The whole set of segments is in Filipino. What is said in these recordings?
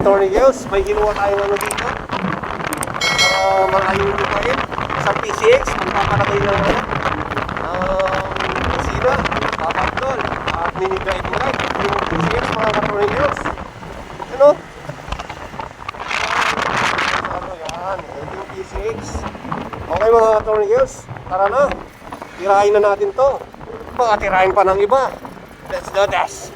Tornillos, may ginawa tayong ano dito. Malayo yung lupain. Sa PCX, magpapalagay ng kusina, papagdol, at mini-drive light. Yung PCX, mga tornillos. Ano? Ano yan? Ito yung PCX. Okay mga tornillos, tara na. Tirahin na natin to. Baka tirahin pa ng iba. Let's do this.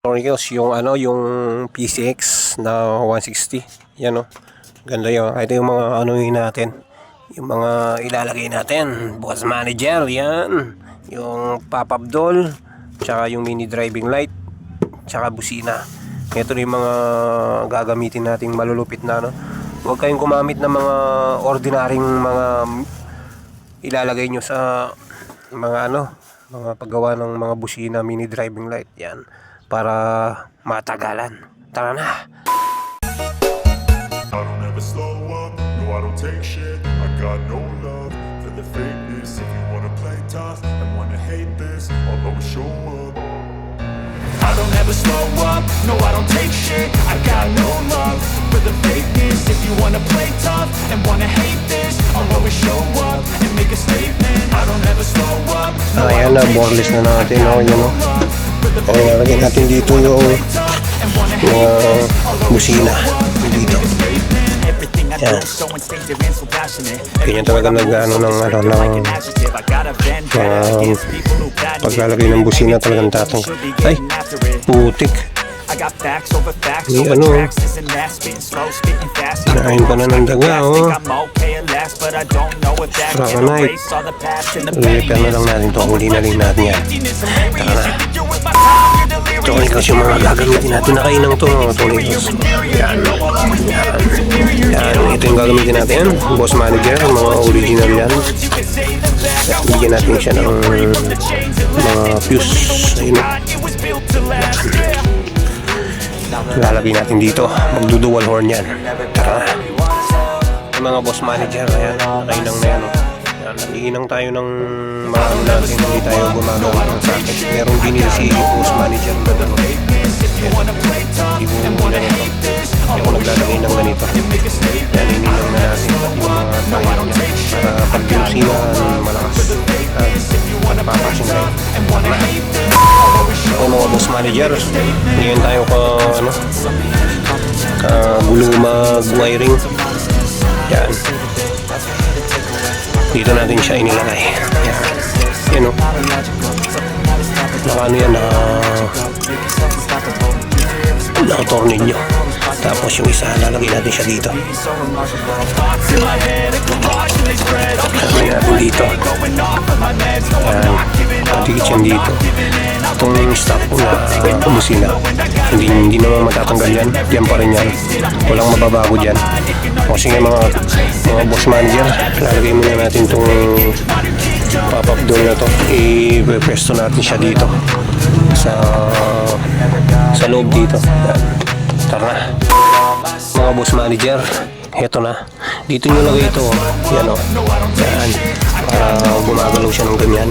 Tornillos, yung ano, yung PCX na 160. Yan o. Ganda yun. Ito yung mga ano yun natin. Yung mga ilalagay natin. Boss manager, yan. Yung pop-up doll. Tsaka yung mini driving light. Tsaka busina. Ito yung mga gagamitin nating malulupit na ano. Huwag kayong gumamit ng mga ordinaryong mga ilalagay nyo sa mga ano, mga paggawa ng mga busina, mini driving light. Yan. Para matagalan. Tara na. I don't ever slow up, no I don't take shit. I got no love for the fakeness. If you wanna play tough and wanna hate this, I'll always show up. I don't ever slow up, no I don't take shit. I got no love for the fakeness. If you wanna play tough and wanna hate this, I'll always show up and make a statement. I don't ever slow up, no I Ayan na, don't boreless take na natin. shit. I O, got yun no o. love for the O, nalagyan natin dito yung mga busina dito. Yan. Ganyan talaga nag-ano ng ano ng paglalagay ng busina talagang tatang. Ay, putik. May ano, kinain pa na ng daga, oh. Strakanite. Ulipan na lang natin to kung di na rin natin yan. Tara na. Tornillos yung mga gagamitin natin. Nakainang to mga tornillos. Yan. Yan. Yan. Ito yung gagamitin natin. Boss manager. Mga original yan. Bigyan natin siya ng mga fuse. Ayun. Lalagay natin dito. Magdudual horn yan. Tara na. Yung mga boss manager. Ayan. Nakainang na yan. Nag-iinang tayo ng mga ano natin, hindi tayo gumagawa ng socket. Merong binili si boss manager na gano'n. Hindi mo muna nito. Hindi ako naglalagay ng ganito. Yan, ininang na natin yung mga tayo niya. Para pag pinusinan, malakas. At napapasin tayo. Ako mga boss manager, ngayon tayo gulong mag-wiring. Yan. Dito natin siya inilagay. Yan. Yan o. Ano yan, nakatornilyo. Tapos yung isa, lalagay natin siya dito. Lalagay natin dito. Yan. Patikit yan dito. Itong stop ko na busina. Hindi naman matatanggal yan. Yan pa rin yan. Walang mababago dyan. O sige mga boss manager, lalagay muna natin itong pop-up doll na to. I-presto natin siya dito sa loob dito. Yan. Tara na mga boss manager, heto na. Dito nyo lagay ito. Yan o. Yan. Para gumagalaw siya ng ganyan.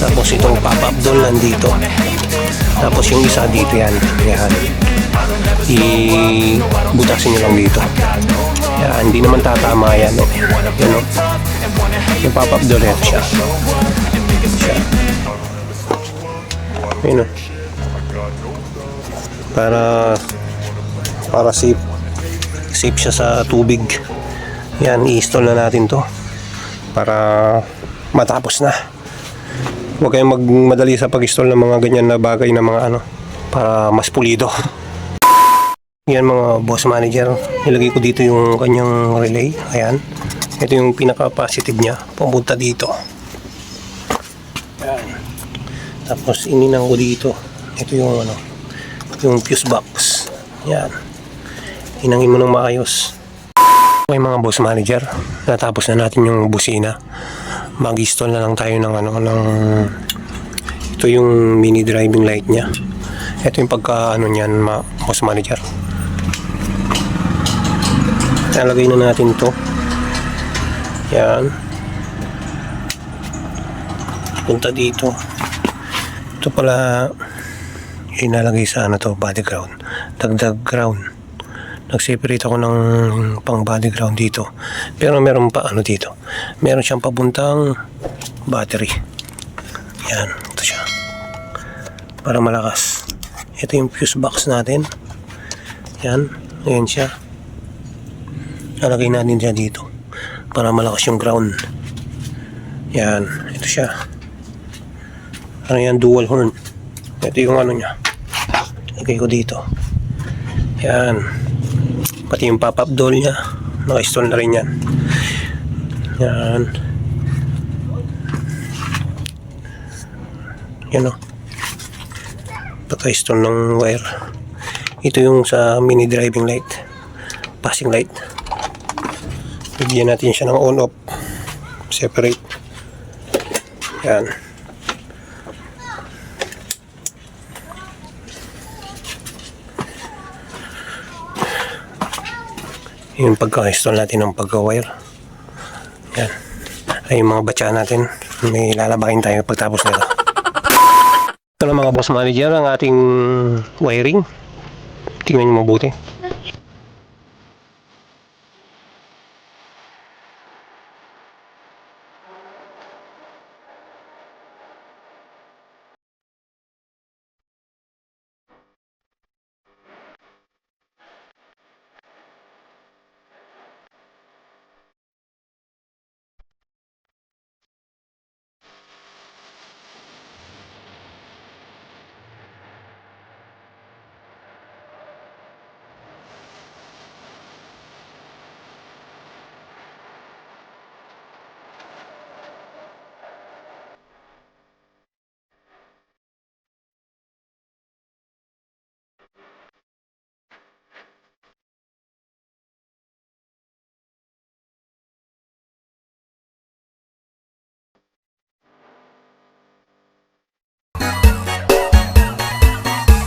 Tapos itong pop-up doll nandito. Tapos yung isa dito yan. Yan. I-butasin nyo lang dito. Yan, hindi naman tatama yan. Yan o. Yung pop-up doll ito siya. Yan o. Para safe siya sa tubig. Yan, i-install na natin to para matapos na. Huwag kayong magmadali sa pag-install ng mga ganyan na bagay na mga ano, para mas pulido. Yan mga boss manager, nilagay ko dito yung kanyang relay. Ayan, ito yung pinaka-positive nya pumunta dito. Ayan. Tapos ininang ko dito, ito yung ano, yung fuse box. Yan, inangin mo ng maayos. Okay mga boss manager, natapos na natin yung busina. Mag-install na lang tayo ng ano, ito yung mini driving light nya. Ito yung pagka ano nyan, boss manager. Nalagay na natin to. Yan. punta dito. Ito pala inalagay sa ano to, body ground, dagdag ground. Nag-separate ako ng pang body ground dito, pero meron pa ano dito, meron siyang pabuntang battery. Yan, ito siya para malakas. Ito yung fuse box natin. Yan, ayan siya. Nalagay natin siya dito para malakas yung ground. Yan, ito siya. Ano yan, dual horn. Ito yung ano niya. Lagay ko dito. Yan. Pati yung pop-up doll niya. Naka-install na rin yan. Yan. Yan o. Paka-install ng wire. Ito yung sa mini driving light. Passing light. Bigyan natin siya ng on-off. Separate. Yan. Yung pagka-install natin ng pagka-wire. Yan. Ay yung mga batya natin. May lalabahin tayo pagtapos nito. Ito na mga boss manager ang ating wiring. Tingnan nyo mabuti.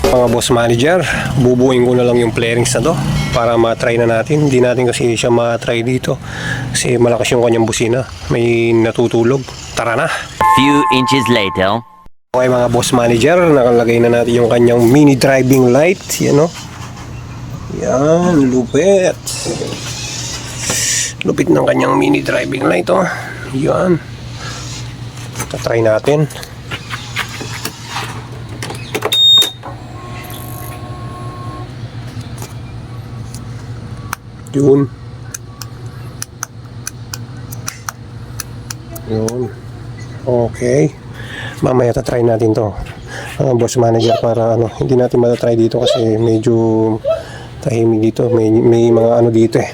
Mga boss manager, bubuin ko na lang yung flarings na to para ma-try na natin. Hindi natin kasi siya ma-try dito kasi malakas yung kanyang busina, may natutulog. Tara na! Few inches later. Okay mga boss manager, nakalagay na natin yung kanyang mini driving light. Yan o. Yan, lupit. Lupit ng kanyang mini driving light o. Yan. Tatry natin. Yun. Yun. Okay. Mamaya tatry natin to. Boss manager para ano, hindi natin matatry dito kasi medyo tahimik dito. May mga ano dito eh.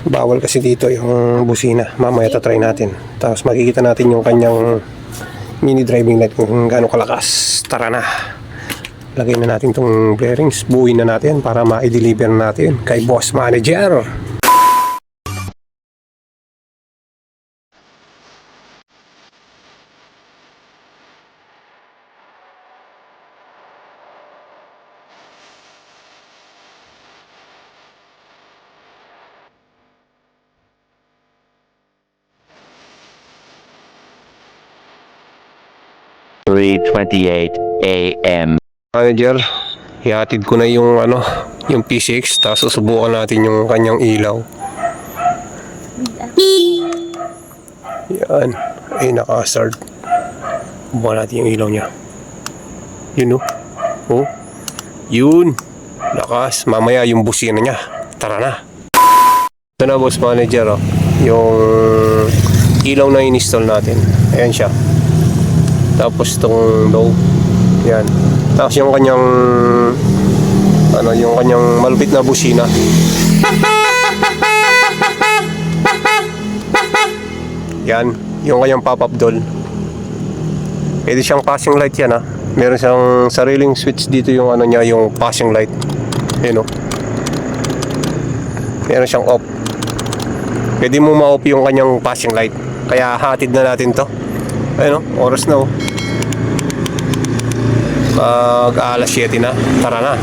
Bawal kasi dito yung busina. Mamaya tatry natin. Tapos makikita natin yung kanyang mini driving light kung gaano kalakas. Tara na. Lagay na natin itong bearings, buuin na natin para ma-deliver natin kay boss manager. AM. Manager, ihatid ko na yung ano, yung P6, tapos susubukan natin yung kanyang ilaw. Yan, ay naka-start. Subukan natin yung ilaw niya. Yun o. Oh. Yun. Lakas. Mamaya yung busina niya. Tara na. Ito na boss manager oh. Yung ilaw na in-install natin. Ayan siya. Tapos itong low. Yan. Tapos yung kanyang ano, yung kanyang malupit na busina. Yan, yung kanyang pop-up doll. Pwede siyang passing light yan ha. Meron siyang sariling switch dito yung ano niya, yung passing light. Yan o. Meron siyang off. Pwede mo ma-off yung kanyang passing light. Kaya hatid na natin to. Ayun o, oras na o. Pag alas 7 na, tara na.